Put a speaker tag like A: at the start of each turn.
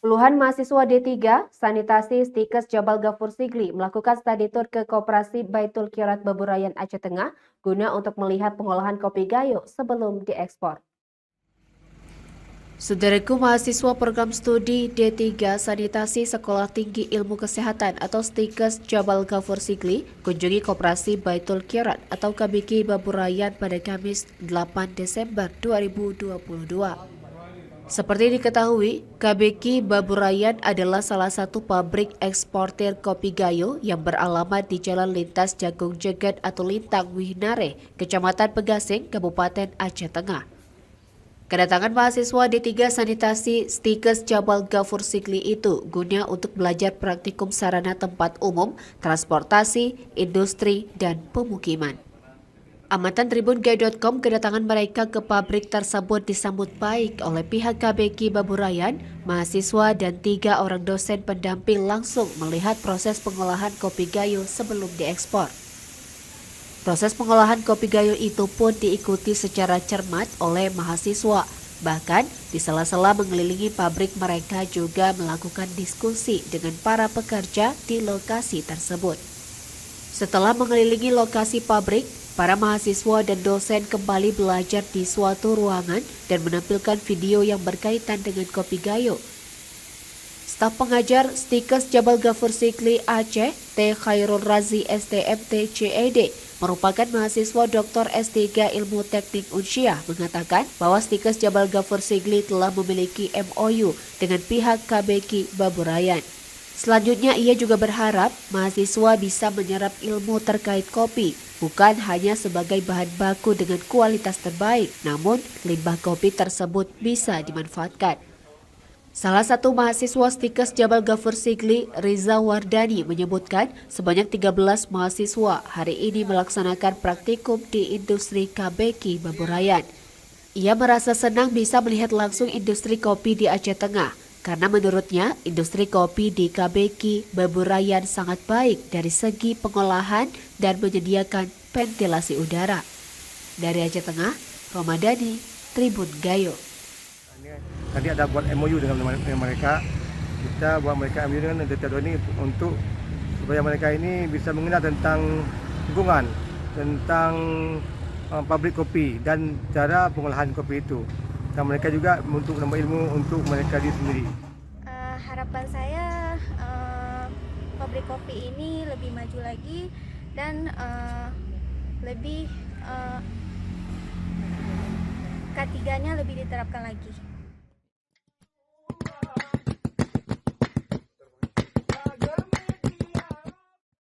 A: Puluhan mahasiswa D3, Sanitasi Stikes Jabal Gafur Sigli melakukan study tour ke Koperasi Baitul Kirat Baburayan Aceh Tengah guna untuk melihat pengolahan kopi gayo sebelum diekspor. Saudaraku, mahasiswa program studi D3 Sanitasi Sekolah Tinggi Ilmu Kesehatan atau Stikes Jabal Gafur Sigli kunjungi Koperasi Baitul Kirat atau KBK Baburayan pada Kamis 8 Desember 2022. Seperti diketahui, KBK Baburayan adalah salah satu pabrik eksportir kopi gayo yang beralamat di Jalan Lintas Jagung Jegat atau Lintang Wihnare, Kecamatan Pegasing, Kabupaten Aceh Tengah. Kedatangan mahasiswa D3 Sanitasi Stikes Jabal Gafur Sigli itu guna untuk belajar praktikum sarana tempat umum, transportasi, industri, dan pemukiman. Amatan tribungay.com, kedatangan mereka ke pabrik tersebut disambut baik oleh pihak KBK Baburayan, mahasiswa dan 3 orang dosen pendamping langsung melihat proses pengolahan kopi gayo sebelum diekspor. Proses pengolahan kopi gayo itu pun diikuti secara cermat oleh mahasiswa. Bahkan di sela-sela mengelilingi pabrik mereka juga melakukan diskusi dengan para pekerja di lokasi tersebut. Setelah mengelilingi lokasi pabrik, para mahasiswa dan dosen kembali belajar di suatu ruangan dan menampilkan video yang berkaitan dengan kopi gayo. Staf pengajar Stikes Jabal Gafur Sigli Aceh, T. Khairul Razi STMT CED, merupakan mahasiswa Dr. S3 Ilmu Teknik Unsyah, mengatakan bahwa Stikes Jabal Gafur Sigli telah memiliki MOU dengan pihak KBK Baburayan. Selanjutnya ia juga berharap mahasiswa bisa menyerap ilmu terkait kopi, bukan hanya sebagai bahan baku dengan kualitas terbaik, namun limbah kopi tersebut bisa dimanfaatkan. Salah satu mahasiswa Stikes Jabal Gafur Sigli, Riza Wardani, menyebutkan sebanyak 13 mahasiswa hari ini melaksanakan praktikum di industri KBK Baburayan. Ia merasa senang bisa melihat langsung industri kopi di Aceh Tengah, karena menurutnya industri kopi di KBK Baburayan sangat baik dari segi pengolahan dan menyediakan ventilasi udara. Dari Aceh Tengah, Romadani, Tribun Gayo.
B: Tadi ada buat MOU dengan mereka. Kita buat mereka MOU dengan DT2 ini untuk supaya mereka ini bisa mengenal tentang lingkungan, tentang pabrik kopi dan cara pengolahan kopi itu. Dan mereka juga untuk menambah ilmu untuk mereka sendiri.
C: Harapan saya pabrik kopi ini lebih maju lagi dan lebih K3-nya lebih diterapkan lagi.